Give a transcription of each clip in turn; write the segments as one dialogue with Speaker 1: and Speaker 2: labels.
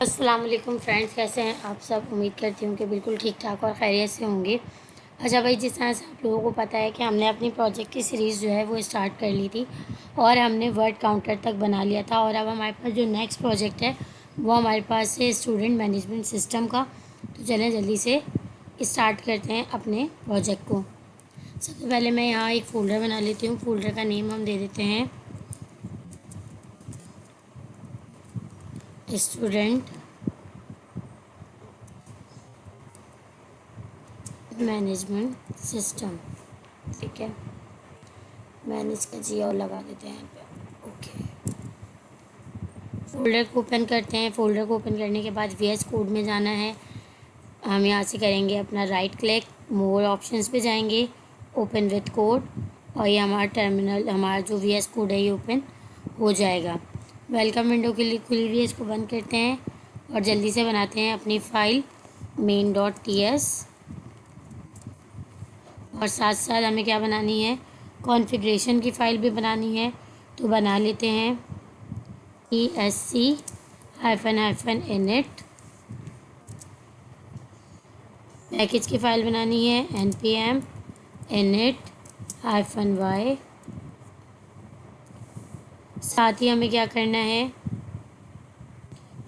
Speaker 1: अस्सलाम वालेकुम फ्रेंड्स, कैसे हैं आप सब। उम्मीद करती हूँ कि बिल्कुल ठीक ठाक और खैरियत से होंगे। अच्छा भाई, जिस तरह से आप लोगों को पता है कि हमने अपनी प्रोजेक्ट की सीरीज़ जो है वो स्टार्ट कर ली थी और हमने वर्ड काउंटर तक बना लिया था। और अब हमारे पास जो नेक्स्ट प्रोजेक्ट है वो हमारे पास है स्टूडेंट मैनेजमेंट सिस्टम का। तो चलें जल्दी से स्टार्ट करते हैं अपने प्रोजेक्ट को। सबसे पहले मैं यहाँ एक फ़ोल्डर बना लेती हूँ। फ़ोल्डर का नेम हम दे देते हैं स्टूडेंट मैनेजमेंट सिस्टम। ठीक है, मैनेज का जी और लगा देते हैं यहाँ पे। ओके, फोल्डर को ओपन करते हैं। फोल्डर को ओपन करने के बाद वीएस कोड में जाना है। हम यहाँ से करेंगे अपना राइट क्लिक, मोर ऑप्शंस पे जाएंगे, ओपन विथ कोड, और ये हमारा टर्मिनल, हमारा जो वीएस कोड है ये ओपन हो जाएगा। वेलकम विंडो के लिए खुली हुई है, इसको बंद करते हैं और जल्दी से बनाते हैं अपनी फ़ाइल main.ts। और साथ साथ हमें क्या बनानी है, कॉन्फ़िगरेशन की फ़ाइल भी बनानी है। तो बना लेते हैं esc-init। पैकेज की फ़ाइल बनानी है npm init-y। साथ ही हमें क्या करना है,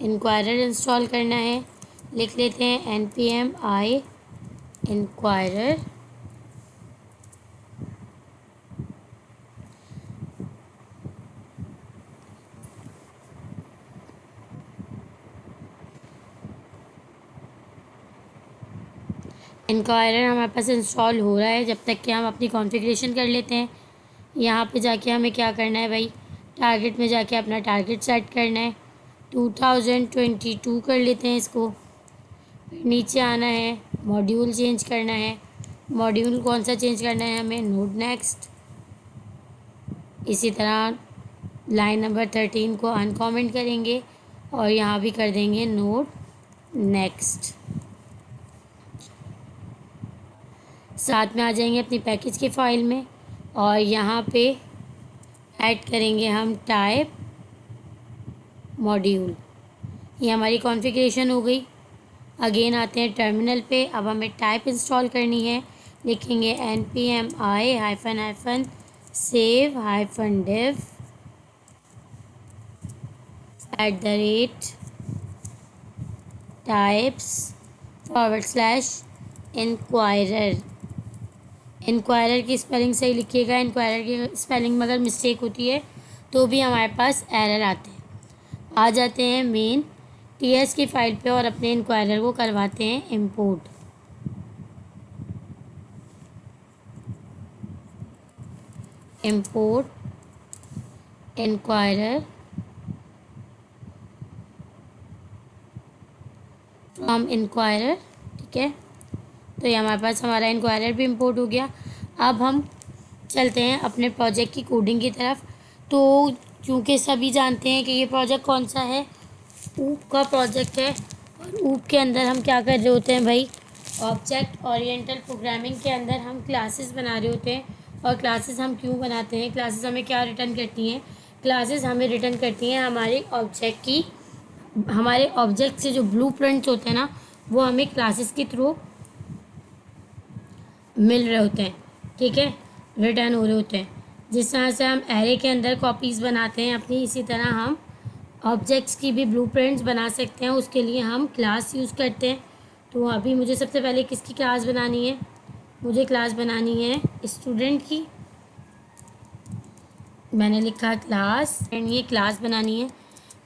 Speaker 1: इंक्वायरर इंस्टॉल करना है। लिख लेते हैं npm i इंक्वायरर। इंक्वायरर हमारे पास इंस्टॉल हो रहा है, जब तक कि हम अपनी कॉन्फ़िगरेशन कर लेते हैं। यहाँ पे जाके हमें क्या करना है भाई, टारगेट में जाके अपना टारगेट सेट करना है। 2022 कर लेते हैं इसको। फिर नीचे आना है, मॉड्यूल चेंज करना है। मॉड्यूल कौन सा चेंज करना है हमें, नोड नेक्स्ट। इसी तरह लाइन नंबर 13 को अनकमेंट करेंगे और यहाँ भी कर देंगे नोड नेक्स्ट। साथ में आ जाएंगे अपनी पैकेज की फ़ाइल में और यहाँ पे ऐड करेंगे हम टाइप मॉड्यूल। ये हमारी कॉन्फ़िगरेशन हो गई। अगेन आते हैं टर्मिनल पे। अब हमें टाइप इंस्टॉल करनी है। लिखेंगे npm i save -div @types/inquirer। Inquirer की स्पेलिंग सही लिखिएगा। इंक्वायरर की स्पेलिंग में अगर मिस्टेक होती है तो भी हमारे पास एरर आते हैं। आ जाते हैं मेन टीएस की फ़ाइल पे और अपने इंक्वायरर को करवाते हैं import. Import inquirer from inquirer. ठीक है, तो ये हमारे पास हमारा इंक्वायरर भी इंपोर्ट हो गया। अब हम चलते हैं अपने प्रोजेक्ट की कोडिंग की तरफ। तो क्योंकि सभी जानते हैं कि ये प्रोजेक्ट कौन सा है, ऊप का प्रोजेक्ट है। और ऊप के अंदर हम क्या कर रहे होते हैं भाई, ऑब्जेक्ट ओरिएंटल प्रोग्रामिंग के अंदर हम क्लासेस बना रहे होते हैं। और क्लासेस हम क्यों बनाते हैं, क्लासेस हमें क्या रिटर्न करती हैं, क्लासेस हमें रिटर्न करती हैं हमारे ऑब्जेक्ट से जो ब्लूप्रिंट्स होते हैं ना, वो हमें क्लासेस के थ्रू मिल रहे होते हैं। ठीक है, रिटर्न हो रहे होते हैं। जिस तरह से हम एरे के अंदर कॉपीज़ बनाते हैं अपनी, इसी तरह हम ऑब्जेक्ट्स की भी ब्लूप्रिंट्स बना सकते हैं। उसके लिए हम क्लास यूज़ करते हैं। तो अभी मुझे सबसे पहले किसकी क्लास बनानी है, मुझे क्लास बनानी है स्टूडेंट की। मैंने लिखा क्लास, एंड ये क्लास बनानी है।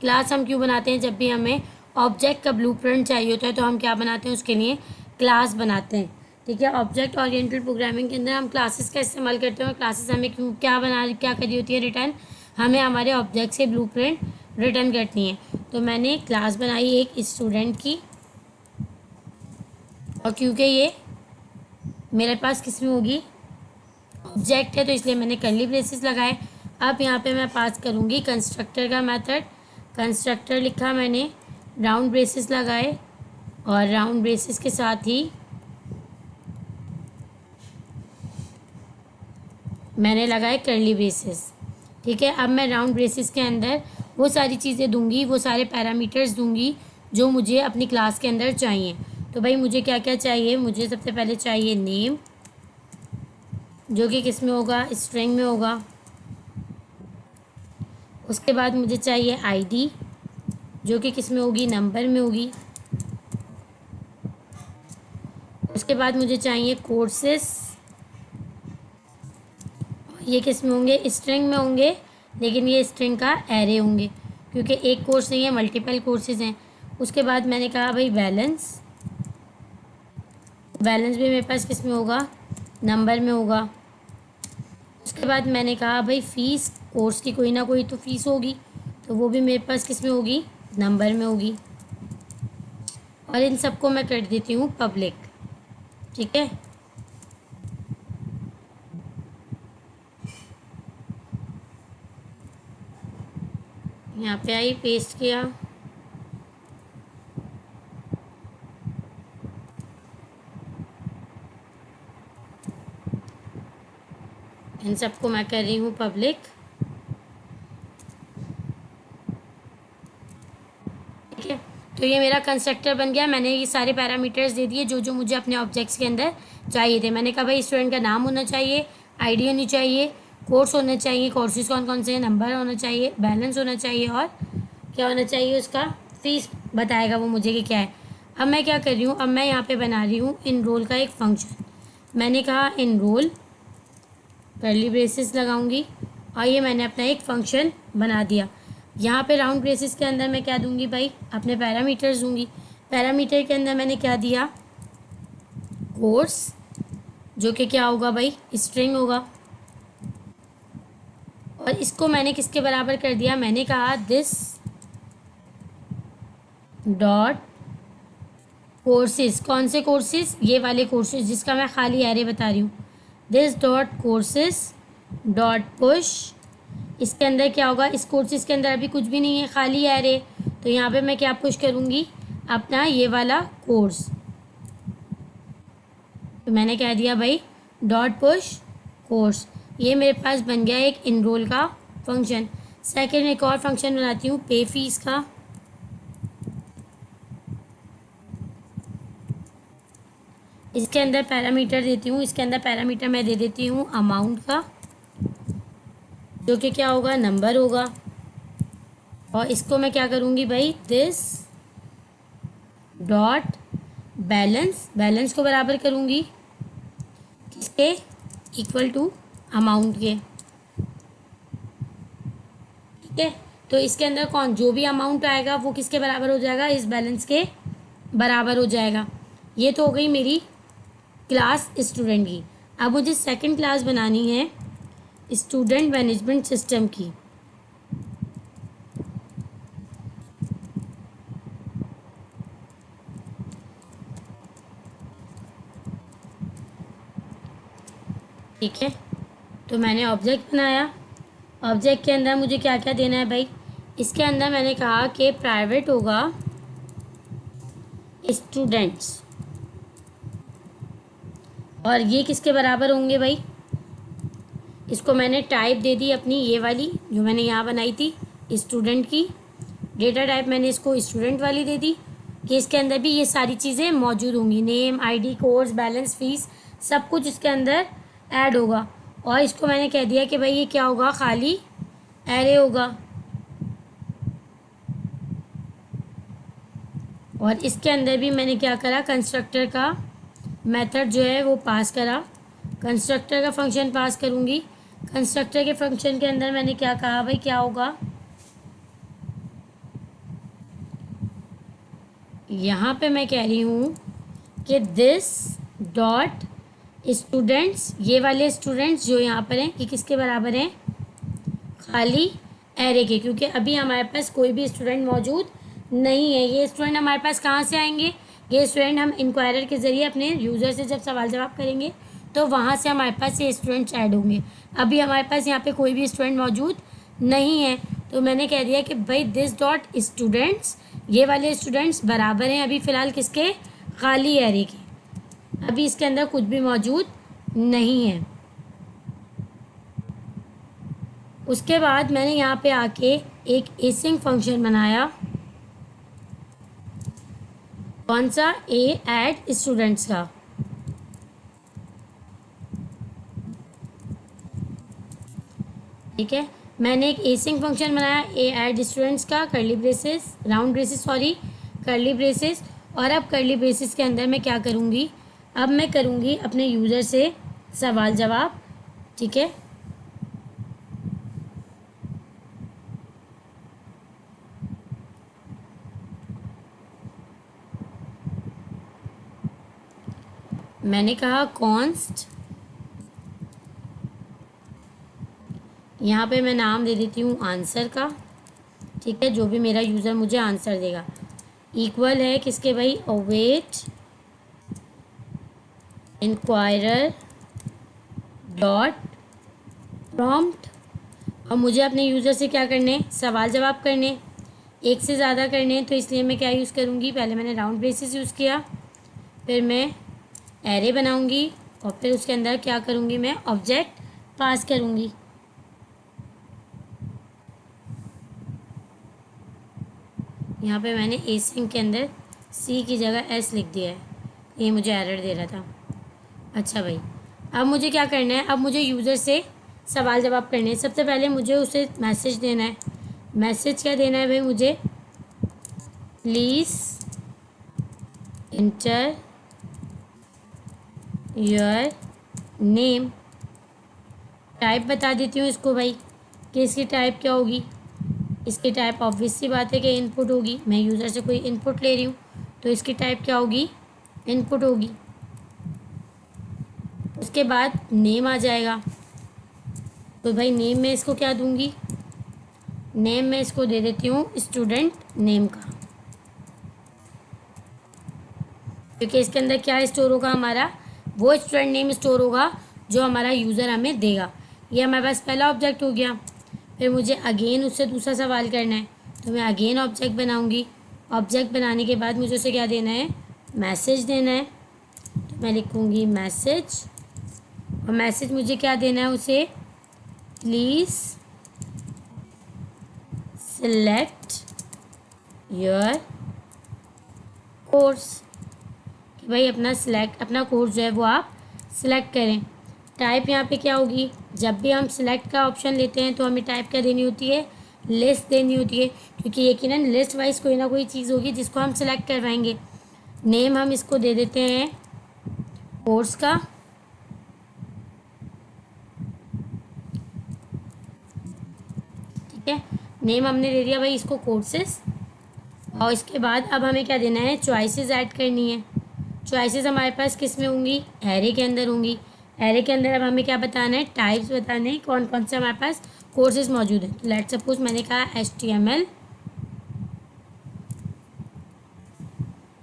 Speaker 1: क्लास हम क्यों बनाते हैं, जब भी हमें ऑब्जेक्ट का ब्लूप्रिंट चाहिए होता है तो हम क्या बनाते हैं, उसके लिए क्लास बनाते हैं। ठीक है, ऑब्जेक्ट ओरिएंटेड प्रोग्रामिंग के अंदर हम क्लासेस का इस्तेमाल करते हैं। और क्लासेस हमें क्यों क्या करी होती है, रिटर्न हमें हमारे ऑब्जेक्ट से ब्लूप्रिंट रिटर्न करती हैं। तो मैंने क्लास बनाई एक स्टूडेंट की, और क्योंकि ये मेरे पास किस में होगी, ऑब्जेक्ट है, तो इसलिए मैंने कर्ली ब्रेसेस लगाए। अब यहाँ पे मैं पास करूँगी कंस्ट्रक्टर का मेथड। कंस्ट्रक्टर लिखा मैंने, राउंड ब्रेसेस लगाए और राउंड ब्रेसेस के साथ ही मैंने लगाए कर्ली ब्रेसेस। ठीक है, अब मैं राउंड ब्रेसेस के अंदर वो सारी चीज़ें दूंगी, वो सारे पैरामीटर्स दूंगी जो मुझे अपनी क्लास के अंदर चाहिए। तो भाई मुझे क्या क्या चाहिए, मुझे सबसे पहले चाहिए नेम, जो कि किस में होगा, स्ट्रिंग में होगा। उसके बाद मुझे चाहिए आईडी, जो कि किस में होगी, नंबर में होगी। उसके बाद मुझे चाहिए कोर्सेस, ये किस में होंगे, स्ट्रिंग में होंगे, लेकिन ये स्ट्रिंग का एरे होंगे क्योंकि एक कोर्स नहीं है, मल्टीपल कोर्सेज हैं। उसके बाद मैंने कहा भाई बैलेंस, बैलेंस भी मेरे पास किस में होगा, नंबर में होगा। उसके बाद मैंने कहा भाई फ़ीस, कोर्स की कोई ना कोई तो फ़ीस होगी, तो वो भी मेरे पास किस में होगी, नंबर में होगी। और इन सबको मैं कर देती हूँ पब्लिक। ठीक है, यहाँ पे आई, पेस्ट किया। इन सबको मैं कर रही हूँ पब्लिक। ठीक है, तो ये मेरा कंस्ट्रक्टर बन गया। मैंने ये सारे पैरामीटर्स दे दिए जो जो मुझे अपने ऑब्जेक्ट्स के अंदर चाहिए थे। मैंने कहा भाई स्टूडेंट का नाम होना चाहिए, आईडी होनी चाहिए, कोर्स होना चाहिए, कोर्सेज कौन कौन से हैं, नंबर होना चाहिए, बैलेंस होना चाहिए, और क्या होना चाहिए, उसका फीस बताएगा वो मुझे कि क्या है। अब मैं क्या कर रही हूँ, अब मैं यहाँ पे बना रही हूँ इनरोल का एक फंक्शन। मैंने कहा इनरोल, कर्ली ब्रेसेस लगाऊंगी, और ये मैंने अपना एक फंक्शन बना दिया। यहाँ पे राउंड ब्रेसेस के अंदर मैं क्या दूंगी भाई, अपने पैरामीटर्स दूंगी। पैरामीटर के अंदर मैंने क्या दिया, कोर्स, जो कि क्या होगा भाई, स्ट्रिंग होगा। और इसको मैंने किसके बराबर कर दिया, मैंने कहा दिस डॉट कोर्सेज। कौन से कोर्सेज, ये वाले कोर्सेज जिसका मैं खाली एरे बता रही हूँ। This dot courses dot push, इसके अंदर क्या होगा, इस कोर्सेज के अंदर अभी कुछ भी नहीं है, खाली एरे। तो यहाँ पे मैं क्या पुश करूँगी, अपना ये वाला कोर्स। तो मैंने कह दिया भाई डॉट पुश कोर्स। ये मेरे पास बन गया एक इनरोल का फंक्शन। सेकंड एक और फंक्शन बनाती हूँ पे फीस का। इसके अंदर पैरामीटर देती हूँ, इसके अंदर पैरामीटर मैं दे देती हूँ अमाउंट का, जो कि क्या होगा, नंबर होगा। और इसको मैं क्या करूँगी भाई, दिस डॉट बैलेंस, बैलेंस को बराबर करूँगी किसके, इक्वल टू अमाउंट के। ठीक है, तो इसके अंदर कौन, जो भी अमाउंट आएगा वो किसके बराबर हो जाएगा, इस बैलेंस के बराबर हो जाएगा। ये तो हो गई मेरी क्लास स्टूडेंट की। अब मुझे सेकंड क्लास बनानी है स्टूडेंट मैनेजमेंट सिस्टम की। ठीक है, तो मैंने ऑब्जेक्ट बनाया। ऑब्जेक्ट के अंदर मुझे क्या क्या देना है भाई, इसके अंदर मैंने कहा कि प्राइवेट होगा स्टूडेंट्स, और ये किसके बराबर होंगे भाई, इसको मैंने टाइप दे दी अपनी ये वाली जो मैंने यहाँ बनाई थी स्टूडेंट की। डेटा टाइप मैंने इसको स्टूडेंट वाली दे दी कि इसके अंदर भी ये सारी चीज़ें मौजूद होंगी, name, ID, course, balance, fees, सब कुछ इसके अंदर ऐड होगा। और इसको मैंने कह दिया कि भाई ये क्या होगा, खाली एरे होगा। और इसके अंदर भी मैंने क्या करा, कंस्ट्रक्टर का मेथड जो है वो पास करा। कंस्ट्रक्टर का फंक्शन पास करूँगी। कंस्ट्रक्टर के फंक्शन के अंदर मैंने क्या कहा भाई, क्या होगा, यहाँ पे मैं कह रही हूँ कि दिस डॉट स्टूडेंट्स, ये वाले स्टूडेंट्स जो यहाँ पर हैं, ये किसके बराबर हैं, खाली एरे के, क्योंकि अभी हमारे पास कोई भी स्टूडेंट मौजूद नहीं है। ये स्टूडेंट हमारे पास कहाँ से आएंगे, ये स्टूडेंट हम इंक्वायरर के ज़रिए अपने यूज़र से जब सवाल जवाब करेंगे तो वहाँ से हमारे पास ये स्टूडेंट्स ऐड होंगे। अभी हमारे पास यहाँ पे कोई भी स्टूडेंट मौजूद नहीं है, तो मैंने कह दिया कि भाई दिस डॉट स्टूडेंट्स, ये वाले स्टूडेंट्स बराबर हैं अभी फ़िलहाल किसके, खाली एरे के। अभी इसके अंदर कुछ भी मौजूद नहीं है। उसके बाद मैंने यहाँ पे आके एक एसिंग फंक्शन बनाया। कौन सा? ए ऐड स्टूडेंट्स का। ठीक है, मैंने एक एसिंग फंक्शन बनाया ए ऐड स्टूडेंट्स का, करली ब्रेसेस, राउंड ब्रेसेस सॉरी, करली ब्रेसेस। और अब करली ब्रेसेस के अंदर मैं क्या करूँगी? अब मैं करूँगी अपने यूज़र से सवाल जवाब। ठीक है, मैंने कहा कॉन्स्ट, यहाँ पे मैं नाम दे देती हूँ आंसर का। ठीक है, जो भी मेरा यूज़र मुझे आंसर देगा, इक्वल है किसके भाई? Await inquirer dot prompt. और मुझे अपने यूज़र से क्या करने? सवाल जवाब करने, एक से ज़्यादा करने। तो इसलिए मैं क्या यूज़ करूँगी? पहले मैंने राउंड ब्रेसेस यूज़ किया, फिर मैं एरे बनाऊँगी और फिर उसके अंदर क्या करूँगी? मैं ऑब्जेक्ट पास करूँगी। यहाँ पे मैंने एसिंग के अंदर सी की जगह एस लिख दिया है, ये मुझे एरर दे रहा था। अच्छा भाई, अब मुझे क्या करना है? अब मुझे यूज़र से सवाल जवाब करने हैं। सबसे पहले मुझे उसे मैसेज देना है। मैसेज क्या देना है भाई मुझे? Please inter your name. Type बता देती हूँ इसको भाई कि इसकी टाइप क्या होगी। इसकी टाइप ऑब्वियस सी बात है कि इनपुट होगी, मैं यूज़र से कोई इनपुट ले रही हूँ तो इसकी टाइप क्या होगी? इनपुट होगी। उसके बाद नेम आ जाएगा, तो भाई नेम में इसको क्या दूंगी? नेम में इसको दे देती हूँ स्टूडेंट नेम का, क्योंकि इसके अंदर क्या स्टोर होगा हमारा? वो स्टूडेंट नेम स्टोर होगा जो हमारा यूज़र हमें देगा। ये हमारे पास पहला ऑब्जेक्ट हो गया। फिर मुझे अगेन उससे दूसरा सवाल करना है, तो मैं अगेन ऑब्जेक्ट बनाऊंगी। ऑब्जेक्ट बनाने के बाद मुझे उसे क्या देना है? मैसेज देना है। तो मैं लिखूँगी मैसेज, और मैसेज मुझे क्या देना है उसे? प्लीज़ सिलेक्ट योर कोर्स, कि भाई अपना कोर्स जो है वो आप सिलेक्ट करें। टाइप यहाँ पे क्या होगी? जब भी हम सिलेक्ट का ऑप्शन लेते हैं तो हमें टाइप क्या देनी होती है? लिस्ट देनी होती है, क्योंकि यकीनन लिस्ट वाइज कोई ना कोई चीज़ होगी जिसको हम सिलेक्ट करवाएंगे। नेम हम इसको दे देते हैं कोर्स का, ठीक है, नेम हमने दे दिया भाई इसको कोर्सेस। और इसके बाद अब हमें क्या देना है? चॉइसेस ऐड करनी है। चॉइसेस हमारे पास किस में होंगी? एरे के अंदर होंगी। एरे के अंदर अब हमें क्या बताना है? टाइप्स बताने हैं, कौन कौन से हमारे पास कोर्सेज मौजूद हैं। तो लेट सपोज मैंने कहा HTML,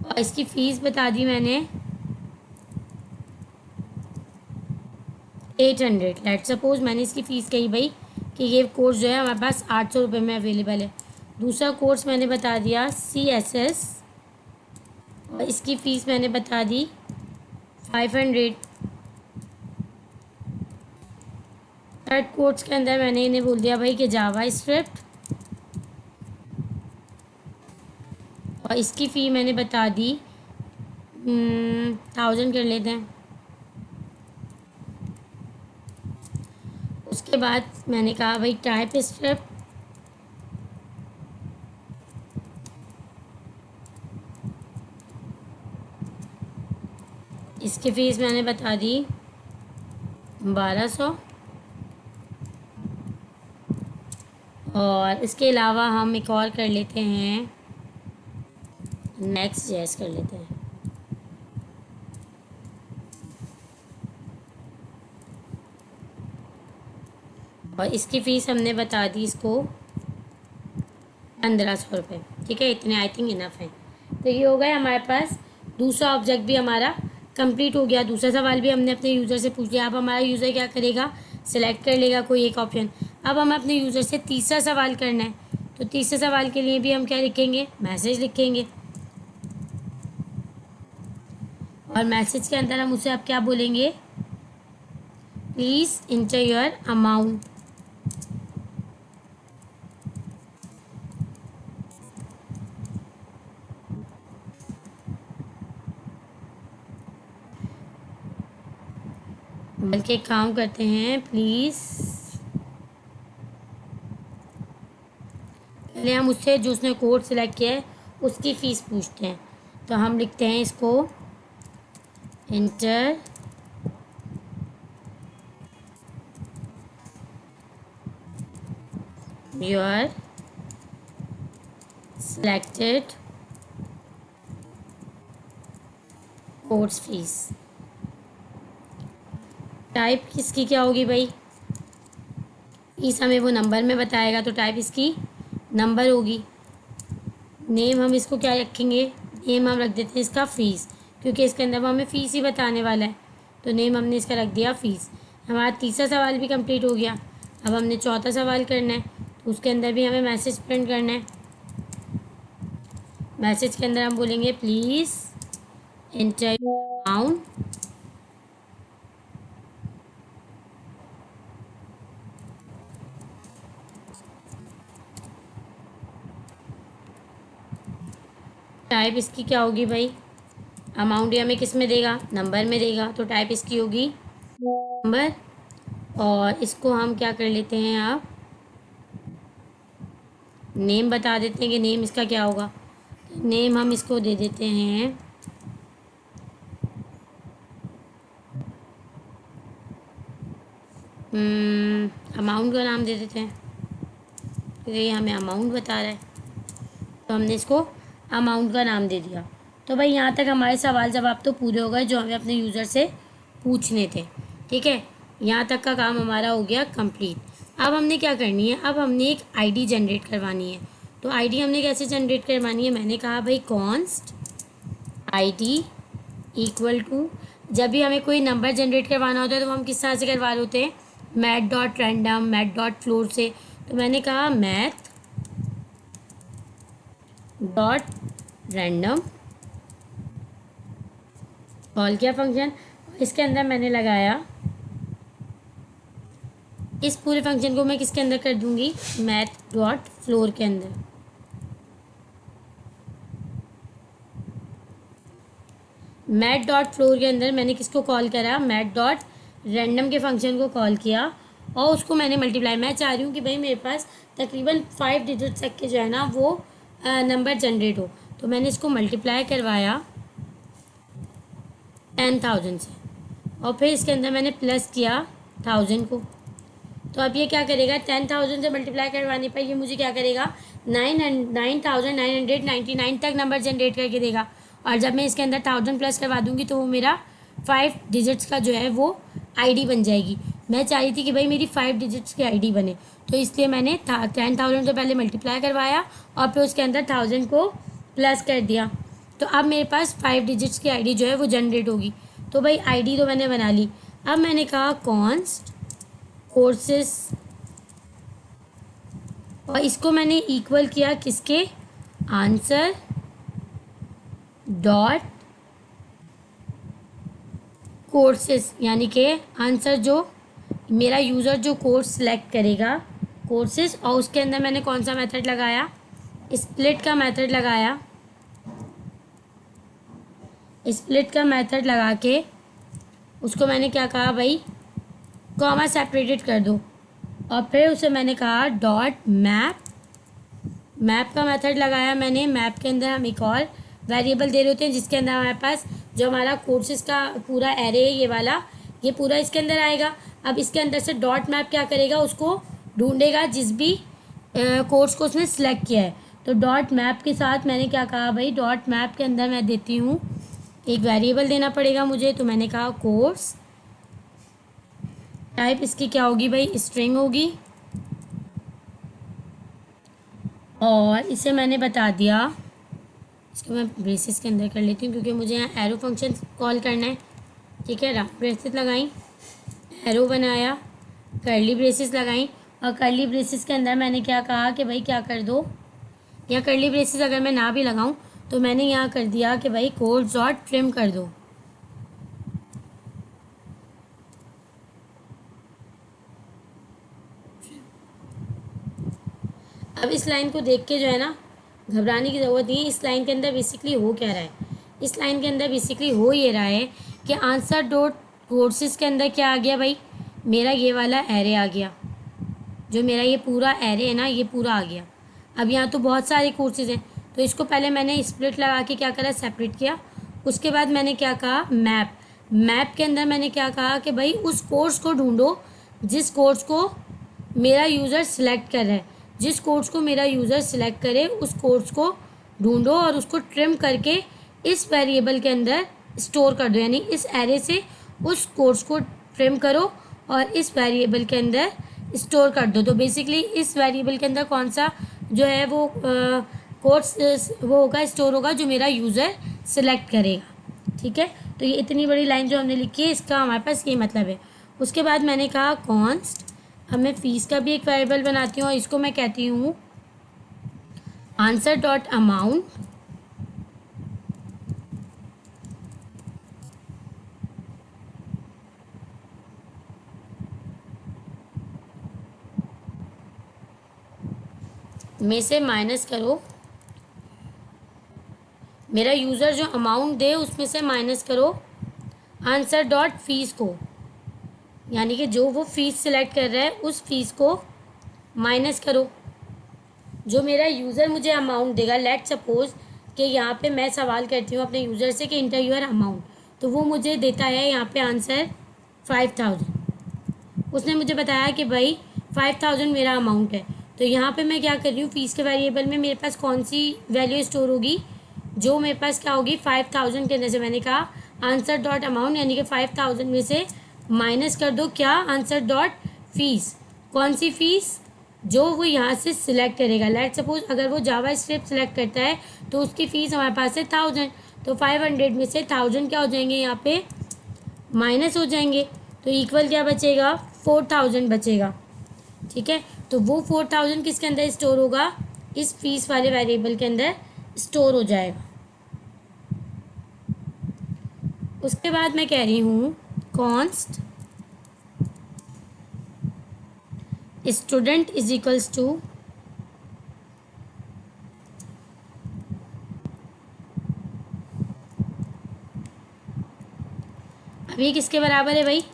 Speaker 1: और इसकी फ़ीस बता दी मैंने 800। लेट सपोज मैंने इसकी फ़ीस कही भाई कि ये कोर्स जो है हमारे पास 800 रुपये में अवेलेबल है। दूसरा कोर्स मैंने बता दिया CSS, और इसकी फ़ीस मैंने बता दी 500। थर्ड कोर्स के अंदर मैंने इन्हें बोल दिया भाई कि जावा स्क्रिप्ट, और इसकी फ़ी मैंने बता दी 1000 कर लेते हैं। उसके बाद मैंने कहा भाई टाइप स्क्रिप्ट, इसकी फ़ीस मैंने बता दी 1200। और इसके अलावा हम एक और कर लेते हैं, नेक्स्ट जेस कर लेते हैं। और इसकी फ़ीस हमने बता दी इसको 1500 रुपये। ठीक है, इतने आई थिंक इनफ है। तो ये हो गया हमारे पास, दूसरा ऑब्जेक्ट भी हमारा कंप्लीट हो गया। दूसरा सवाल भी हमने अपने यूज़र से पूछ लिया। अब हमारा यूज़र क्या करेगा? सिलेक्ट कर लेगा कोई एक ऑप्शन। अब हम अपने यूज़र से तीसरा सवाल करना है, तो तीसरे सवाल के लिए भी हम क्या लिखेंगे? मैसेज लिखेंगे। और मैसेज के अंदर हम उसे अब क्या बोलेंगे? Please inter your amount. बल्कि एक काम करते हैं प्लीज़, पहले हम उससे जो उसने कोड सिलेक्ट किया है उसकी फ़ीस पूछते हैं। तो हम लिखते हैं इसको inter your selected course fees. Type किसकी क्या होगी भाई, फीस हमें वो नंबर में बताएगा तो टाइप इसकी नंबर होगी। नेम हम इसको क्या रखेंगे, नेम हम रख देते हैं इसका फ़ीस, क्योंकि इसके अंदर वो हमें फ़ीस ही बताने वाला है। तो नेम हमने इसका रख दिया फ़ीस। हमारा तीसरा सवाल भी कंप्लीट हो गया। अब हमने चौथा सवाल करना है, तो उसके अंदर भी हमें मैसेज प्रिंट करना है। मैसेज के अंदर हम बोलेंगे प्लीज़ एंटर अमाउंट टाइप इसकी क्या होगी भाई, अमाउंट ये हमें किस में देगा, नंबर में देगा, तो टाइप इसकी होगी नंबर। और इसको हम क्या कर लेते हैं, आप नेम बता देते हैं कि नेम इसका क्या होगा। नेम हम इसको दे देते हैं अमाउंट का नाम दे देते हैं, क्योंकि ये हमें अमाउंट बता रहा है, तो हमने इसको अमाउंट का नाम दे दिया। तो भाई यहाँ तक हमारे सवाल जवाब तो पूरे हो गए जो हमें अपने यूज़र से पूछने थे। ठीक है, यहाँ तक का काम हमारा हो गया कंप्लीट। अब हमने क्या करनी है, अब हमने एक आईडी जनरेट करवानी है। तो आईडी हमने कैसे जनरेट करवानी है, मैंने कहा भाई कॉन्स्ट आईडी इक्वल टू, जब भी हमें कोई नंबर जनरेट करवाना होता है तो हम किस तरह से करवा रहे होते हैं, math dot random, math dot floor से। तो मैंने कहा मैथ डॉट रैंडम, कॉल किया फंक्शन, इसके अंदर मैंने लगाया, इस पूरे फंक्शन को मैं किसके अंदर कर दूंगी, मैथ डॉट फ्लोर के अंदर। मैथ डॉट फ्लोर के अंदर मैंने किसको कॉल करा, मैथ डॉट रैंडम के फंक्शन को कॉल किया और उसको मैंने मल्टीप्लाई, मैं चाह रही हूँ कि भाई मेरे पास तकरीबन 5 डिजिट तक के जो है ना वो नंबर जनरेट हो। तो मैंने इसको मल्टीप्लाई करवाया 10,000 से और फिर इसके अंदर मैंने प्लस किया 1000 को। तो अब ये क्या करेगा, 10,000 से मल्टीप्लाई करवाने पर ये मुझे क्या करेगा, 9,999 तक नंबर जनरेट करके देगा। और जब मैं इसके अंदर 1000 प्लस करवा दूंगी तो वो मेरा 5 डिजिट्स का जो है वो आईडी बन जाएगी। मैं चाह रही थी कि भाई मेरी 5 डिजिट्स की आईडी बने, तो इसलिए मैंने 10,000 से पहले मल्टीप्लाई करवाया और फिर उसके अंदर 1000 को प्लस कर दिया। तो अब मेरे पास 5 डिजिट्स की आईडी जो है वो जनरेट होगी। तो भाई आईडी तो मैंने बना ली। अब मैंने कहा कॉन्स्ट कोर्सेस, और इसको मैंने इक्वल किया किसके, आंसर डॉट कोर्सेस, यानी कि आंसर जो मेरा यूज़र जो कोर्स सेलेक्ट करेगा कोर्सेस, और उसके अंदर मैंने कौन सा मेथड लगाया, स्प्लिट का मेथड लगाया। स्प्लिट का मेथड लगा के उसको मैंने क्या कहा भाई, कॉमा सेपरेटेड कर दो, और फिर उसे मैंने कहा डॉट मैप, मैप का मेथड लगाया मैंने। मैप के अंदर हम एक और वेरिएबल दे रहे होते हैं जिसके अंदर हमारे पास जो हमारा कोर्सेज का पूरा एरे है ये वाला, ये पूरा इसके अंदर आएगा। अब इसके अंदर से डॉट मैप क्या करेगा, उसको ढूंढेगा जिस भी कोर्स को उसने सिलेक्ट किया है। तो डॉट मैप के साथ मैंने क्या कहा भाई, डॉट मैप के अंदर मैं देती हूँ एक वेरिएबल देना पड़ेगा मुझे, तो मैंने कहा कोर्स, टाइप इसकी क्या होगी भाई, स्ट्रिंग होगी। और इसे मैंने बता दिया, इसको मैं ब्रेसेस के अंदर कर लेती हूँ क्योंकि मुझे यहाँ एरो फंक्शन कॉल करना है। ठीक है, राउंड ब्रेसेस लगाई, एरो बनाया, कर्ली ब्रेसेस लगाई, और कर्ली ब्रेसेस के अंदर मैंने क्या कहा कि भाई क्या कर दो, या कर्ली ब्रेसेस अगर मैं ना भी लगाऊँ तो मैंने यहाँ कर दिया कि भाई कोर्स डॉट ट्रिम कर दो। अब इस लाइन को देख के जो है ना घबराने की ज़रूरत नहीं है। इस लाइन के अंदर बेसिकली हो क्या रहा है, इस लाइन के अंदर बेसिकली हो ये रहा है कि आंसर डॉट कोर्सेज के अंदर क्या आ गया भाई, मेरा ये वाला एरे आ गया, जो मेरा ये पूरा एरे है ना, ये पूरा आ गया। अब यहाँ तो बहुत सारे कोर्सेज हैं, तो इसको पहले मैंने स्प्लिट लगा के क्या करा, सेपरेट किया। उसके बाद मैंने क्या कहा, मैप के अंदर मैंने क्या कहा कि भाई उस कोर्स को ढूंढो जिस कोर्स को मेरा यूज़र सिलेक्ट कर रहा है, जिस कोर्स को मेरा यूज़र सिलेक्ट करे उस कोर्स को ढूंढो और उसको ट्रिम करके इस वेरिएबल के अंदर स्टोर कर दो, यानी इस एरे से उस कोर्स को ट्रिम करो और इस वेरिएबल के अंदर स्टोर कर दो। तो बेसिकली इस वेरिएबल के अंदर कौन सा जो है वो कोर्स वो होगा, स्टोर होगा, जो मेरा यूज़र सिलेक्ट करेगा। ठीक है, तो ये इतनी बड़ी लाइन जो हमने लिखी है, इसका हमारे पास ये मतलब है। उसके बाद मैंने कहा कॉन्स्ट, अब मैं फीस का भी एक वेरिएबल बनाती हूँ और इसको मैं कहती हूँ आंसर डॉट अमाउंट में से माइनस करो, मेरा यूज़र जो अमाउंट दे उसमें से माइनस करो आंसर डॉट फीस को, यानी कि जो वो फ़ीस सिलेक्ट कर रहा है उस फीस को माइनस करो। जो मेरा यूज़र मुझे अमाउंट देगा, लेट सपोज कि यहाँ पे मैं सवाल करती हूँ अपने यूज़र से कि इंटर योर अमाउंट, तो वो मुझे देता है यहाँ पे आंसर 5000। उसने मुझे बताया कि भाई 5000 मेरा अमाउंट है, तो यहाँ पे मैं क्या कर रही हूँ, फ़ीस के वेरिएबल में मेरे पास कौन सी वैल्यू स्टोर होगी, जो मेरे पास क्या होगी 5000 के अंदर से मैंने कहा आंसर डॉट अमाउंट, यानी कि 5000 में से माइनस कर दो क्या, आंसर डॉट फीस। कौन सी फ़ीस, जो वो यहाँ से सिलेक्ट करेगा। लेट सपोज अगर वो जावा स्क्रिप्ट सिलेक्ट करता है तो उसकी फ़ीस हमारे पास है 1000, तो 500 में से 1000 क्या हो जाएंगे, यहाँ पे माइनस हो जाएंगे, तो इक्वल क्या बचेगा, 4000 बचेगा। ठीक है, तो वो 4000 किसके अंदर स्टोर होगा, इस फीस वाले वेरिएबल के अंदर स्टोर हो जाएगा। उसके बाद मैं कह रही हूँ const student is equals to, अब ये किसके बराबर है भाई,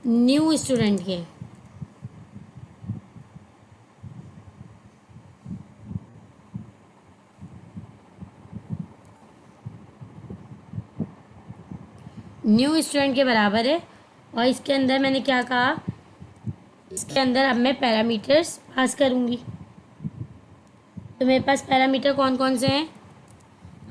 Speaker 1: न्यू स्टूडेंट के। न्यू स्टूडेंट के बराबर है। और इसके अंदर मैंने क्या कहा, इसके अंदर अब मैं पैरामीटर्स पास करूँगी। तो मेरे पास पैरामीटर कौन कौन से हैं,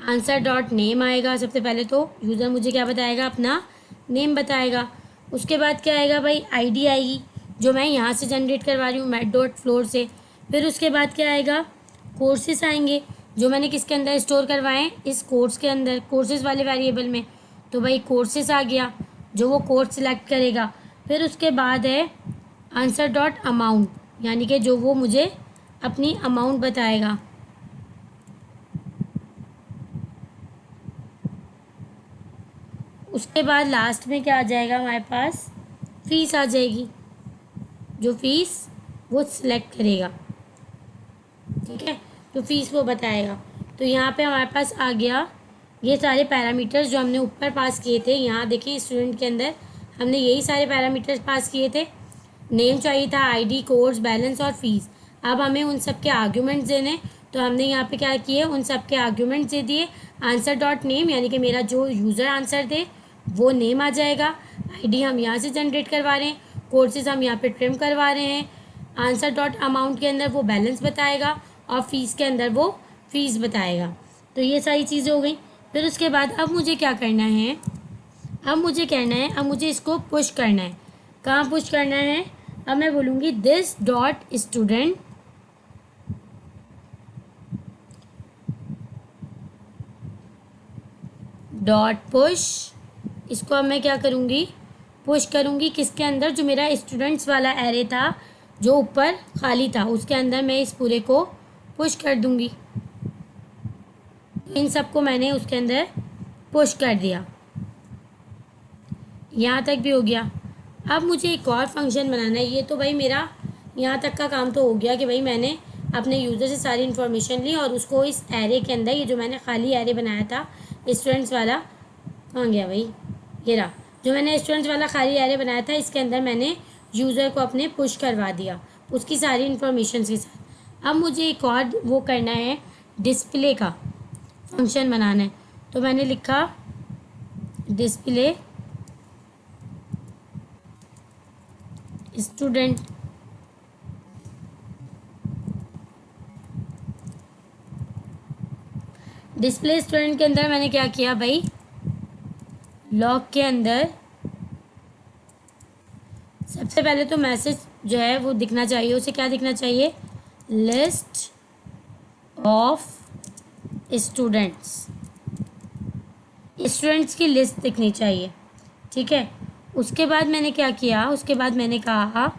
Speaker 1: आंसर डॉट नेम आएगा, सबसे पहले तो यूज़र मुझे क्या बताएगा, अपना नेम बताएगा। उसके बाद क्या आएगा भाई, आईडी आएगी, जो मैं यहाँ से जनरेट करवा रही हूँ मैट डॉट फ्लोर से। फिर उसके बाद क्या आएगा, कोर्सेस आएंगे, जो मैंने किसके अंदर स्टोर करवाए हैं, इस कोर्स के अंदर, कोर्सेज वाले वेरिएबल में। तो भाई कोर्सेस आ गया, जो वो कोर्स सिलेक्ट करेगा। फिर उसके बाद है आंसर डॉट अमाउंट, यानी कि जो वो मुझे अपनी अमाउंट बताएगा। उसके बाद लास्ट में क्या आ जाएगा हमारे पास, फ़ीस आ जाएगी, जो फ़ीस वो सिलेक्ट करेगा। ठीक है, तो फ़ीस वो बताएगा। तो यहाँ पे हमारे पास आ गया ये सारे पैरामीटर्स जो हमने ऊपर पास किए थे। यहाँ देखिए स्टूडेंट के अंदर हमने यही सारे पैरामीटर्स पास किए थे। नेम चाहिए था, आईडी, कोर्स, बैलेंस और फीस। अब हमें उन सब के आर्ग्यूमेंट्स देने, तो हमने यहाँ पे क्या किए, उन सब के आर्ग्यूमेंट्स दे दिए। आंसर डॉट नेम, यानी कि मेरा जो यूज़र आंसर दे वो नेम आ जाएगा। आईडी हम यहाँ से जनरेट करवा रहे हैं, कोर्सेज हम यहाँ पे ट्रिम करवा रहे हैं। आंसर डॉट अमाउंट के अंदर वो बैलेंस बताएगा और फीस के अंदर वो फीस बताएगा। तो ये सारी चीज़ें हो गई। फिर उसके बाद अब मुझे क्या करना है, अब मुझे इसको पुश करना है। कहाँ पुश करना है, अब मैं बोलूँगी this dot student dot push, इसको अब मैं क्या करूँगी, पुश करूँगी किसके अंदर, जो मेरा स्टूडेंट्स वाला एरे था जो ऊपर खाली था उसके अंदर मैं इस पूरे को पुश कर दूँगी। इन सबको मैंने उसके अंदर पुश कर दिया, यहाँ तक भी हो गया। अब मुझे एक और फंक्शन बनाना है। ये तो भाई मेरा यहाँ तक का काम तो हो गया कि भाई मैंने अपने यूज़र से सारी इन्फॉर्मेशन ली और उसको इस एरे के अंदर, ये जो मैंने खाली एरे बनाया था स्टूडेंट्स वाला, कहाँ गया भाई, ये रहा, जो मैंने स्टूडेंट्स वाला खाली एरे बनाया था इसके अंदर मैंने यूज़र को अपने पुश करवा दिया उसकी सारी इन्फॉर्मेशन के साथ। अब मुझे एक और वो करना है, डिस्प्ले का फंक्शन बनाना है। तो मैंने लिखा डिस्प्ले स्टूडेंट। डिस्प्ले स्टूडेंट के अंदर मैंने क्या किया भाई, लॉग के अंदर सबसे पहले तो मैसेज जो है वो दिखना चाहिए। उसे क्या दिखना चाहिए, लिस्ट ऑफ स्टूडेंट्स, स्टूडेंट्स की लिस्ट दिखनी चाहिए। ठीक है, उसके बाद मैंने क्या किया, उसके बाद मैंने कहा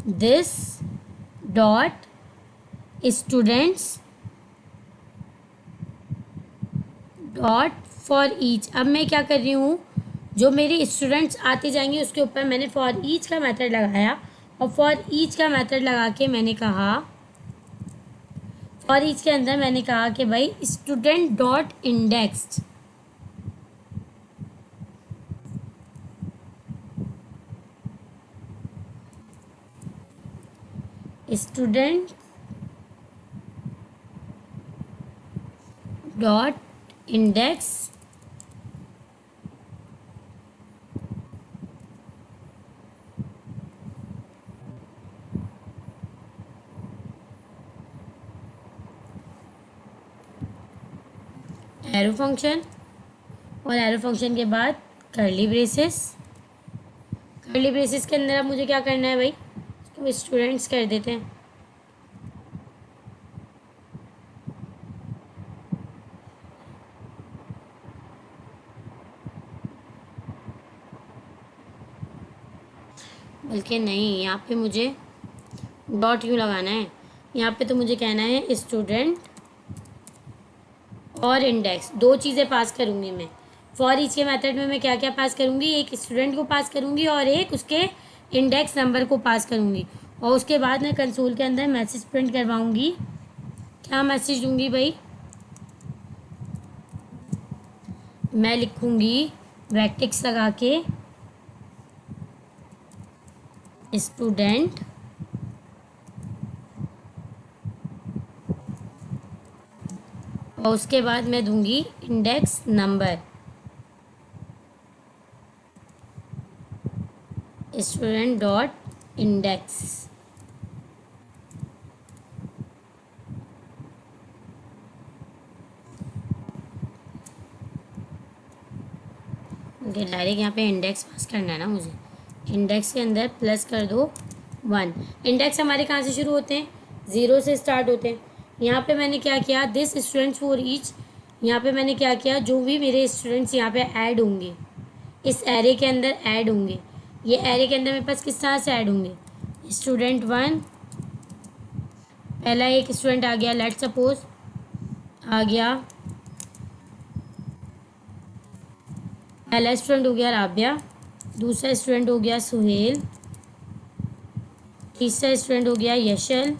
Speaker 1: this dot students dot for each. अब मैं क्या कर रही हूँ, जो मेरे स्टूडेंट्स आते जाएंगे उसके ऊपर मैंने फॉर ईच का मेथड लगाया और फॉर ईच का मेथड लगा के मैंने कहा, फॉर ईच के अंदर मैंने कहा कि भाई student dot indexed, student dot index arrow function, और एरो फंक्शन के बाद कर्ली ब्रेसेस। कर्ली ब्रेसेस के अंदर अब मुझे क्या करना है भाई, तो स्टूडेंट्स कर देते हैं। बल्कि नहीं, यहाँ पे मुझे डॉट क्यों लगाना है, यहाँ पे तो मुझे कहना है स्टूडेंट और इंडेक्स, दो चीज़ें पास करूँगी मैं। फॉर ईच के मेथड में मैं क्या क्या पास करूँगी, एक स्टूडेंट को पास करूँगी और एक उसके इंडेक्स नंबर को पास करूँगी। और उसके बाद मैं कंसोल के अंदर मैसेज प्रिंट करवाऊँगी। क्या मैसेज दूँगी भाई, मैं लिखूँगी ब्रैकेट्स लगा के स्टूडेंट और उसके बाद मैं दूंगी index number, student dot index. Direct यहाँ पे इंडेक्स पास करना है ना मुझे, इंडेक्स के अंदर प्लस कर दो 1। इंडेक्स हमारे कहाँ से शुरू होते हैं, 0 से स्टार्ट होते हैं। यहाँ पे मैंने क्या किया, दिस स्टूडेंट्स फॉर ईच, यहाँ पे मैंने क्या किया, जो भी मेरे स्टूडेंट्स यहाँ पे ऐड होंगे इस एरे के अंदर ऐड होंगे, ये एरे के अंदर मेरे पास किस तरह से ऐड होंगे, स्टूडेंट 1, पहला एक स्टूडेंट आ गया, लेट सपोज आ गया, पहला स्टूडेंट हो गया राबिया, दूसरा स्टूडेंट हो गया सुहेल, तीसरा स्टूडेंट हो गया यशल।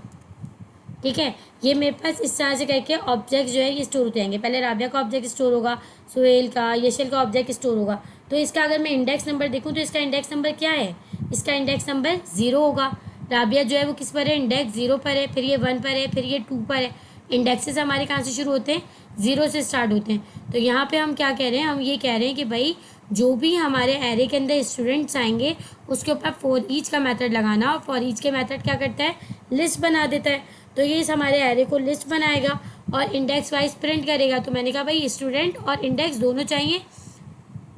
Speaker 1: ठीक है, ये मेरे पास इस तरह से करके ऑब्जेक्ट जो है ये स्टोर होते जाएंगे। पहले राबिया का ऑब्जेक्ट स्टोर होगा, सुहेल का, यशल का ऑब्जेक्ट स्टोर होगा। तो इसका अगर मैं इंडेक्स नंबर देखूँ तो इसका इंडेक्स नंबर क्या है, इसका इंडेक्स नंबर 0 होगा। राबिया जो है वो किस पर है, इंडेक्स 0 पर है, फिर ये 1 पर है, फिर ये 2 पर है। इंडेक्सेस हमारे कहाँ से शुरू होते हैं, 0 से स्टार्ट होते हैं। तो यहाँ पे हम क्या कह रहे हैं, हम ये कह रहे हैं कि भाई जो भी हमारे एरे के अंदर स्टूडेंट्स आएंगे उसके ऊपर फॉर ईच का मेथड लगाना, और फॉर ईच के मेथड क्या करता है, लिस्ट बना देता है। तो ये इस हमारे एरे को लिस्ट बनाएगा और इंडेक्स वाइज प्रिंट करेगा। तो मैंने कहा भाई स्टूडेंट और इंडेक्स दोनों चाहिए।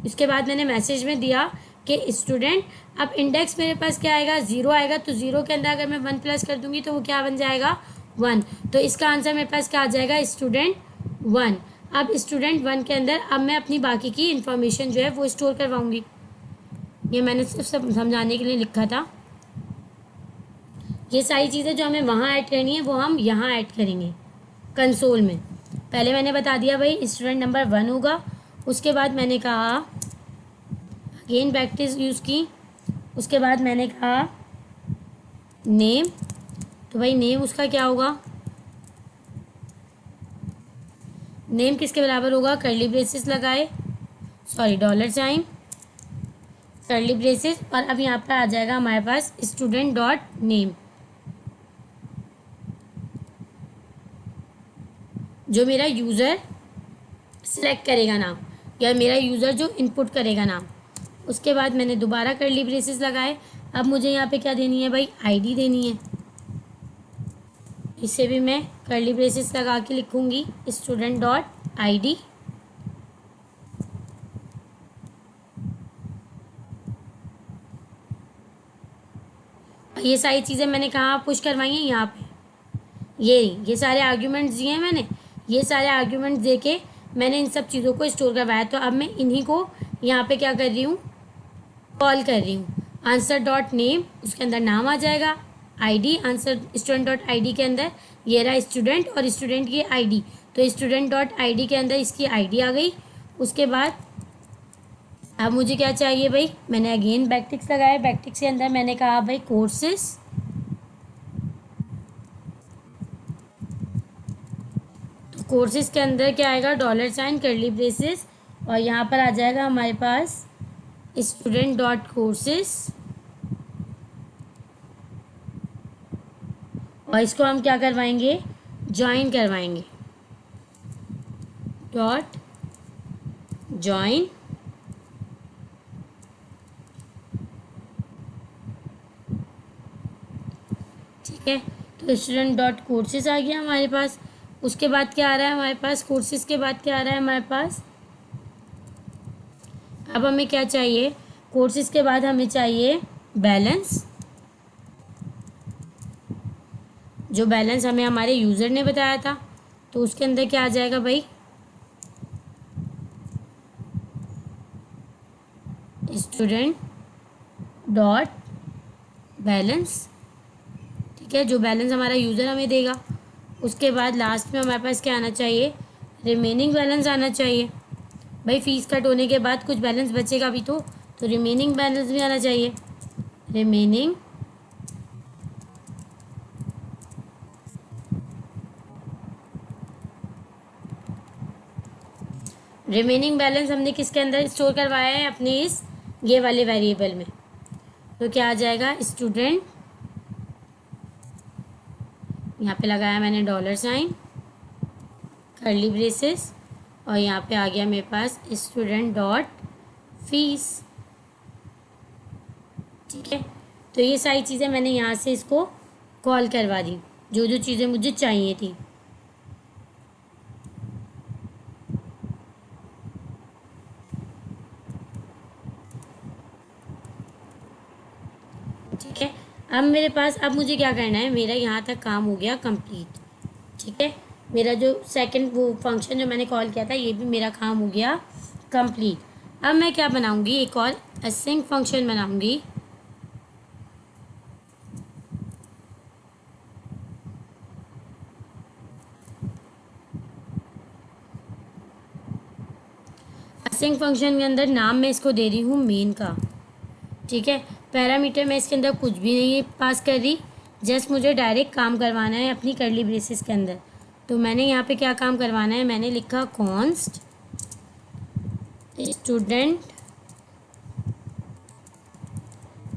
Speaker 1: उसके बाद मैंने मैसेज में दिया कि स्टूडेंट, अब इंडेक्स मेरे पास क्या आएगा, 0 आएगा। तो 0 के अंदर अगर मैं 1 प्लस कर दूंगी तो वो क्या बन जाएगा, 1। तो इसका आंसर मेरे पास क्या आ जाएगा, स्टूडेंट 1। अब स्टूडेंट 1 के अंदर अब मैं अपनी बाकी की इन्फॉर्मेशन जो है वो स्टोर करवाऊँगी। ये मैंने सिर्फ सब समझाने के लिए लिखा था। ये सारी चीज़ें जो हमें वहाँ ऐड करनी है वो हम यहाँ ऐड करेंगे कंसोल में। पहले मैंने बता दिया भाई स्टूडेंट नंबर 1 होगा। उसके बाद मैंने कहा अगेन प्रैक्टिस यूज़ की। उसके बाद मैंने कहा नेम, तो भाई नेम उसका क्या होगा, नेम किसके बराबर होगा, कर्ली ब्रेसेस लगाए, sorry dollar sign, curly braces, और अब यहाँ पर आ जाएगा हमारे पास स्टूडेंट डॉट नेम, जो मेरा यूज़र सिलेक्ट करेगा नाम, या मेरा यूज़र जो इनपुट करेगा नाम। उसके बाद मैंने दोबारा कर्ली ब्रेसेस लगाए। अब मुझे यहाँ पे क्या देनी है भाई, आईडी देनी है। इसे भी मैं कर्ली ब्रेसेस लगा के लिखूँगी, स्टूडेंट डॉट आईडी। ये सारी चीज़ें मैंने कहाँ पुश करवाई हैं, यहाँ पे। ये सारे आर्ग्यूमेंट्स दिए हैं मैंने, ये सारे आर्ग्यूमेंट्स दे के मैंने इन सब चीज़ों को स्टोर करवाया। तो अब मैं इन्हीं को यहाँ पे क्या कर रही हूँ, कॉल कर रही हूँ। आंसर डॉट नेम, उसके अंदर नाम आ जाएगा। ID, answer student dot ID के अंदर ये रहा स्टूडेंट और स्टूडेंट की आईडी, तो स्टूडेंट डॉट आईडी के अंदर इसकी आईडी आ गई। उसके बाद अब मुझे क्या चाहिए भाई, मैंने अगेन बैकटिक्स लगाया। बैकटिक्स के अंदर मैंने कहा भाई कोर्सेस, तो कोर्सेस के अंदर क्या आएगा, $, कर्ली ब्रेसेस, और यहाँ पर आ जाएगा हमारे पास स्टूडेंट डॉट कोर्सेस, और इसको हम क्या करवाएंगे, ज्वाइन करवाएंगे, डॉट ज्वाइन। ठीक है, तो स्टूडेंट डॉट कोर्सेज आ गया हमारे पास। उसके बाद क्या आ रहा है हमारे पास, कोर्सेज के बाद क्या आ रहा है हमारे पास, अब हमें क्या चाहिए, कोर्सेज के बाद हमें चाहिए बैलेंस, जो बैलेंस हमें हमारे यूज़र ने बताया था। तो उसके अंदर क्या आ जाएगा भाई, स्टूडेंट डॉट बैलेंस। ठीक है, जो बैलेंस हमारा यूज़र हमें देगा। उसके बाद लास्ट में हमारे पास क्या आना चाहिए, रिमेनिंग बैलेंस आना चाहिए। भाई फीस कट होने के बाद कुछ बैलेंस बचेगा भी तो रिमेनिंग बैलेंस भी आना चाहिए। रिमेनिंग बैलेंस हमने किसके अंदर स्टोर करवाया है, अपने इस ये वाले वेरिएबल में। तो क्या आ जाएगा, स्टूडेंट, यहाँ पे लगाया मैंने $, कर्ली ब्रेसेस, और यहाँ पे आ गया मेरे पास स्टूडेंट डॉट फीस। ठीक है, तो ये सारी चीज़ें मैंने यहाँ से इसको कॉल करवा दी, जो जो चीज़ें मुझे चाहिए थी। ठीक है, अब मेरे पास, अब मुझे क्या करना है, मेरा यहाँ तक काम हो गया कंप्लीट। ठीक है, मेरा जो सेकंड वो फंक्शन जो मैंने कॉल किया था, ये भी मेरा काम हो गया कंप्लीट। अब मैं क्या बनाऊंगी, एक और असिंक फंक्शन बनाऊंगी। असिंक फंक्शन के अंदर नाम मैं इसको दे रही हूँ मेन का। ठीक है, पैरामीटर मैं इसके अंदर कुछ भी नहीं पास कर रही, जस्ट मुझे डायरेक्ट काम करवाना है अपनी कर्ली ब्रेसेस के अंदर। तो मैंने यहाँ पे क्या काम करवाना है, मैंने लिखा const student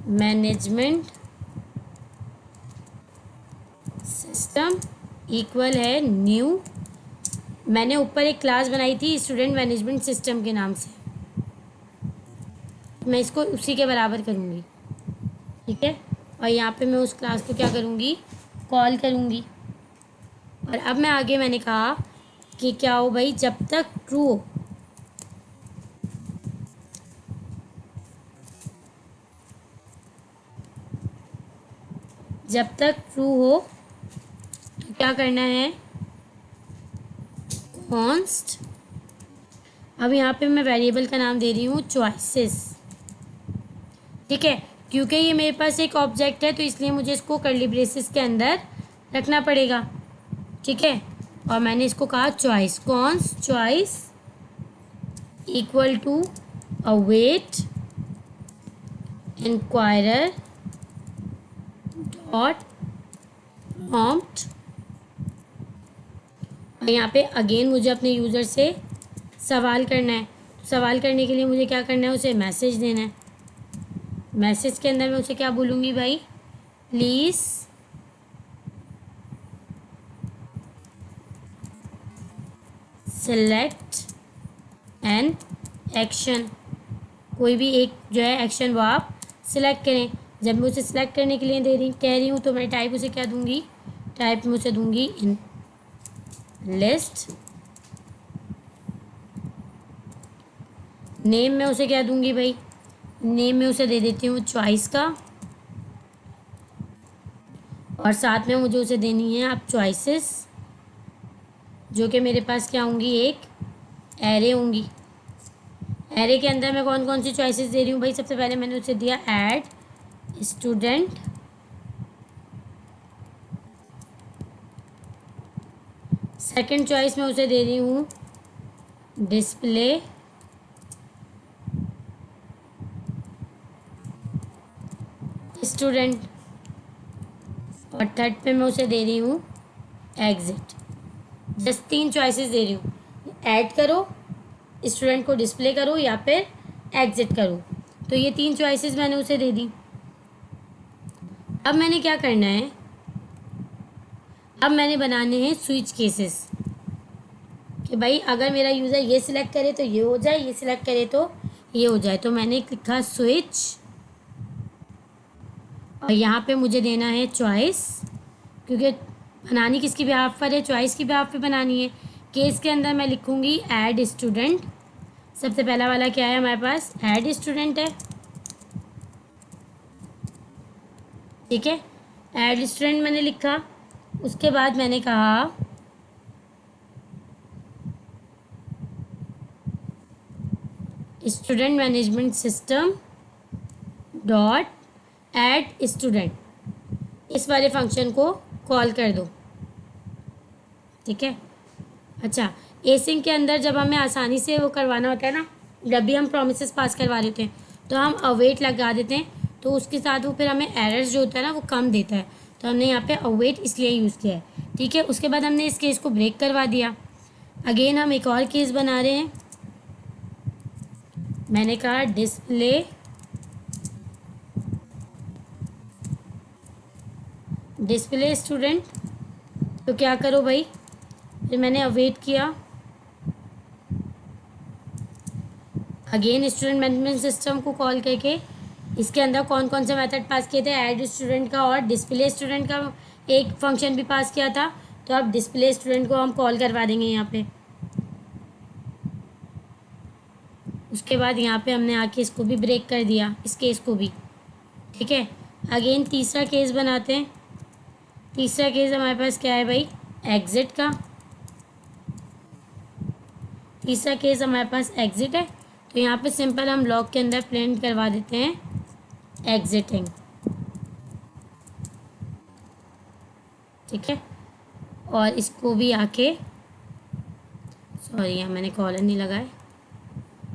Speaker 1: management system equal है न्यू। मैंने ऊपर एक क्लास बनाई थी स्टूडेंट मैनेजमेंट सिस्टम के नाम से, मैं इसको उसी के बराबर करूँगी। ठीक है, और यहाँ पे मैं उस क्लास को क्या करूँगी, कॉल करूँगी। और अब मैं आगे मैंने कहा कि क्या हो भाई, जब तक ट्रू हो, जब तक ट्रू हो तो क्या करना है, कॉन्स्ट। अब यहाँ पे मैं वेरिएबल का नाम दे रही हूँ चॉइसेस। ठीक है, क्योंकि ये मेरे पास एक ऑब्जेक्ट है तो इसलिए मुझे इसको कर्ली ब्रेसेस के अंदर रखना पड़ेगा। ठीक है, और मैंने इसको कहा choice, const choice equal to await inquirer dot prompt. और यहाँ पे अगेन मुझे अपने यूज़र से सवाल करना है। सवाल करने के लिए मुझे क्या करना है, उसे मैसेज देना है। मैसेज के अंदर मैं उसे क्या बोलूँगी भाई, प्लीज़ सेलेक्ट एन एक्शन, कोई भी एक जो है एक्शन वो आप सिलेक्ट करें। जब मैं उसे सिलेक्ट करने के लिए कह रही हूँ तो मैं टाइप उसे क्या दूंगी, टाइप में उसे दूंगी इन लिस्ट। नेम में उसे क्या दूंगी भाई, नेम में उसे दे देती हूँ चॉइस का, और साथ में मुझे उसे देनी है आप चॉइसेस, जो कि मेरे पास क्या होंगी, एक एरे होंगी। एरे के अंदर मैं कौन कौन सी चॉइसेस दे रही हूँ भाई, सबसे पहले मैंने उसे दिया ऐड स्टूडेंट, सेकंड चॉइस में उसे दे रही हूँ डिस्प्ले स्टूडेंट, और थर्ड पे मैं उसे दे रही हूँ एग्जिट। जस्ट 3 चॉइसेस दे रही हूँ, ऐड करो, स्टूडेंट को डिस्प्ले करो या फिर एग्जिट करो। तो ये 3 चॉइसेस मैंने उसे दे दी। अब मैंने क्या करना है, अब मैंने बनाने हैं स्विच केसेस, कि भाई अगर मेरा यूज़र ये सिलेक्ट करे तो ये हो जाए, ये सिलेक्ट करे तो ये हो जाए। तो मैंने लिखा स्विच, और यहाँ पे मुझे देना है चॉइस, क्योंकि बनानी किसकी बिहाफ पर है, चॉइस की बिहाफ पे बनानी है। केस के अंदर मैं लिखूँगी ऐड स्टूडेंट। सबसे पहला वाला क्या है हमारे पास, ऐड स्टूडेंट है, ठीक है। ऐड स्टूडेंट मैंने लिखा, उसके बाद मैंने कहा student management system dot add student, इस वाले फंक्शन को कॉल कर दो, ठीक है। अच्छा, एसिंग के अंदर जब हमें आसानी से वो करवाना होता है ना, जब भी हम प्रोमिसेस पास करवा देते हैं तो हम अवेट लगा देते हैं, तो उसके साथ वो फिर हमें एरर्स जो होता है ना वो कम देता है, तो हमने यहाँ पे अवेट इसलिए यूज़ किया है, ठीक है। उसके बाद हमने इस केस को ब्रेक करवा दिया। अगेन हम एक और केस बना रहे हैं, मैंने कहा डिस्प्ले स्टूडेंट, तो क्या करो भाई, फिर मैंने अवेट किया। अगेन स्टूडेंट मैनेजमेंट सिस्टम को कॉल करके इसके अंदर कौन कौन से मेथड पास किए थे, ऐड स्टूडेंट का और डिस्प्ले स्टूडेंट का एक फंक्शन भी पास किया था, तो अब डिस्प्ले स्टूडेंट को हम कॉल करवा देंगे यहाँ पे। उसके बाद यहाँ पे हमने आके इसको भी ब्रेक कर दिया, इस केस को भी, ठीक है। अगेन तीसरा केस बनाते हैं। तीसरा केस हमारे पास क्या है भाई, एग्जिट का। तीसरा केस हमारे पास एग्जिट है, तो यहाँ पे सिंपल हम लॉग के अंदर प्रिंट करवा देते हैं एग्जिटिंग, ठीक है। और इसको भी आके, सॉरी यहाँ मैंने कॉलर नहीं लगाए,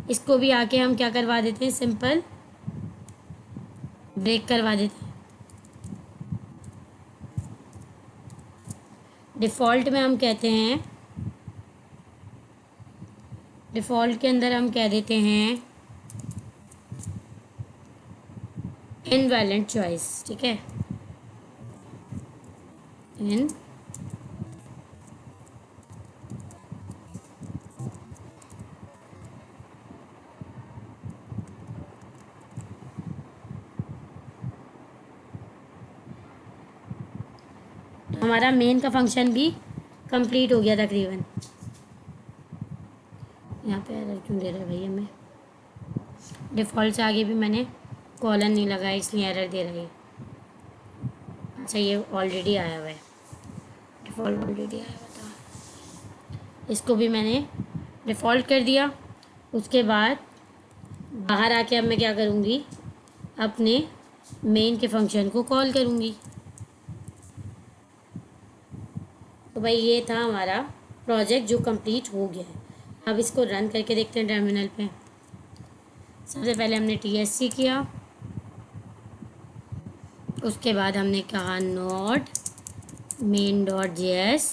Speaker 1: इसको भी आके हम क्या करवा देते हैं, सिंपल ब्रेक करवा देते हैं। डिफ़ॉल्ट में हम कहते हैं, डिफ़ॉल्ट के अंदर हम कह देते हैं इनवैलिड चॉइस, ठीक है। इन हमारा मेन का फंक्शन भी कंप्लीट हो गया तकरीबन। यहाँ पे एरर क्यों दे रहा है भाई हमें, डिफ़ॉल्ट से आगे भी मैंने कॉलन नहीं लगाया इसलिए एरर दे रही है। अच्छा ये ऑलरेडी आया हुआ है, डिफ़ॉल्ट ऑलरेडी आया हुआ था, इसको भी मैंने डिफ़ॉल्ट कर दिया। उसके बाद बाहर आके अब मैं क्या करूँगी, अपने मेन के फंक्शन को कॉल करूँगी। तो भाई ये था हमारा प्रोजेक्ट जो कंप्लीट हो गया है। अब इसको रन करके देखते हैं टर्मिनल पे। सबसे पहले हमने TSC किया, उसके बाद हमने कहा नोड main.js,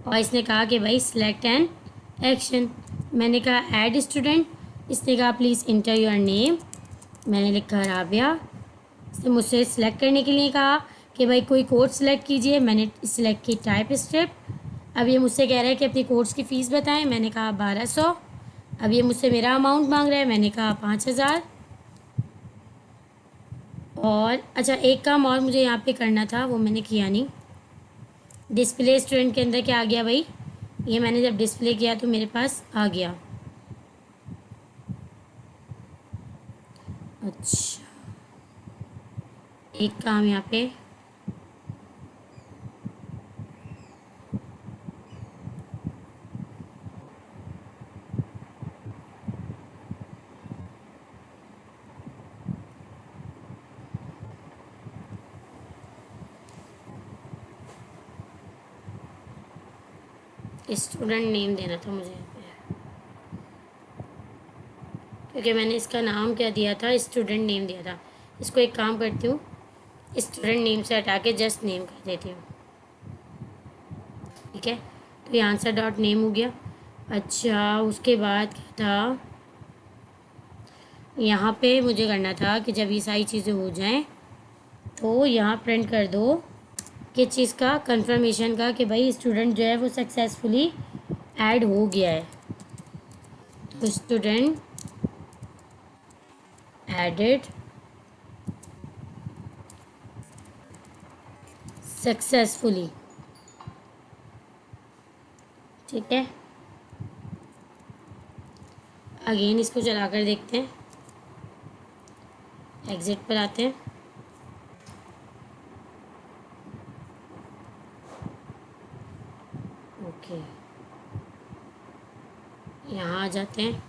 Speaker 1: और इसने कहा कि भाई सिलेक्ट एन एक्शन। मैंने कहा ऐड स्टूडेंट, इसने कहा प्लीज़ इंटर योर नेम, मैंने लिखा राबिया। इसने मुझसे सिलेक्ट करने के लिए कहा कि भाई कोई कोर्स सिलेक्ट कीजिए। मैंने सिलेक्ट की टाइप स्ट्रिप। अब ये मुझसे कह रहा है कि अपनी कोर्स की फ़ीस बताएं। मैंने कहा 1200। अब ये मुझसे मेरा अमाउंट मांग रहा है। मैंने कहा 5000। और अच्छा, एक काम और मुझे यहाँ पे करना था, वो मैंने किया नहीं। डिस्प्ले स्टूडेंट के अंदर क्या आ गया भाई, ये मैंने जब डिस्प्ले किया तो मेरे पास आ गया। अच्छा, एक काम यहाँ पे स्टूडेंट नेम देना था मुझे यहाँ पे, क्योंकि मैंने इसका नाम क्या दिया था, स्टूडेंट नेम दिया था। इसको एक काम करती हूँ, स्टूडेंट नेम से हटा के जस्ट नेम कर देती हूँ। ठीक है, तो ये आंसर डॉट नेम हो गया। अच्छा, उसके बाद क्या था, यहाँ पे मुझे करना था कि जब ये सारी चीज़ें हो जाएं तो यहाँ प्रिंट कर दो किस चीज़ का, कंफर्मेशन का, कि भाई स्टूडेंट जो है वो सक्सेसफुली ऐड हो गया है। तो स्टूडेंट एडेड सक्सेसफुली। ठीक है, अगेन इसको चला कर देखते हैं। एग्जिट पर आते हैं। ओके, यहाँ आ जाते हैं।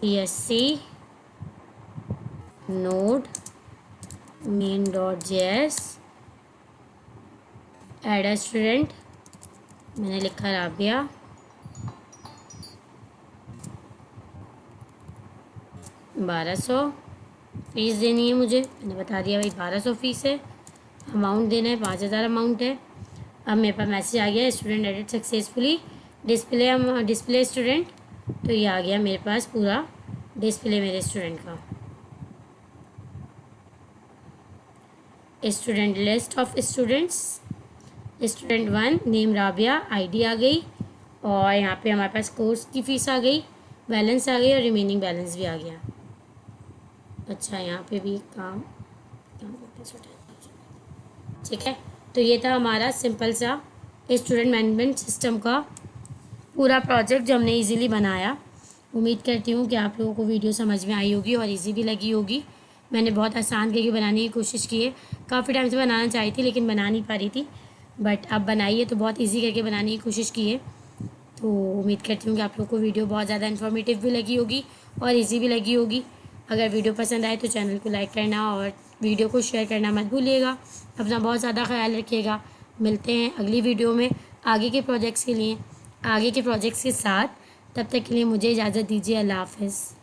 Speaker 1: ESC node main.js add a student. मैंने लिखा राबिया। $1200 फीस देनी है मुझे, मैंने बता दिया भाई 1200 फीस है। अमाउंट देना है 5000 अमाउंट है। अब मेरे पास मैसेज आ गया, student edit successfully display student. तो ये आ गया मेरे पास पूरा डिस्प्ले मेरे स्टूडेंट का। Student list of students, student 1 name Rabia, ID आ गई, और यहाँ पे हमारे पास कोर्स की फ़ीस आ गई, बैलेंस आ गई, और रिमेनिंग बैलेंस भी आ गया। अच्छा, यहाँ पे भी काम ठीक है। तो ये था हमारा सिंपल सा स्टूडेंट मैनेजमेंट सिस्टम का पूरा प्रोजेक्ट जो हमने इजीली बनाया। उम्मीद करती हूँ कि आप लोगों को वीडियो समझ में आई होगी और इजी भी लगी होगी। मैंने बहुत आसान करके बनाने की कोशिश की है। काफ़ी टाइम से बनाना चाही थी लेकिन बना नहीं पा रही थी, बट अब बनाई है तो बहुत ईजी करके बनाने की कोशिश की है। तो उम्मीद करती हूँ कि आप लोग को वीडियो बहुत ज़्यादा इन्फॉर्मेटिव भी लगी होगी और ईजी भी लगी होगी। अगर वीडियो पसंद आए तो चैनल को लाइक करना और वीडियो को शेयर करना मत भूलिएगा। अपना बहुत ज़्यादा ख्याल रखिएगा। मिलते हैं अगली वीडियो में आगे के प्रोजेक्ट्स के साथ। तब तक के लिए मुझे इजाज़त दीजिए। अल्लाह हाफ़िज़।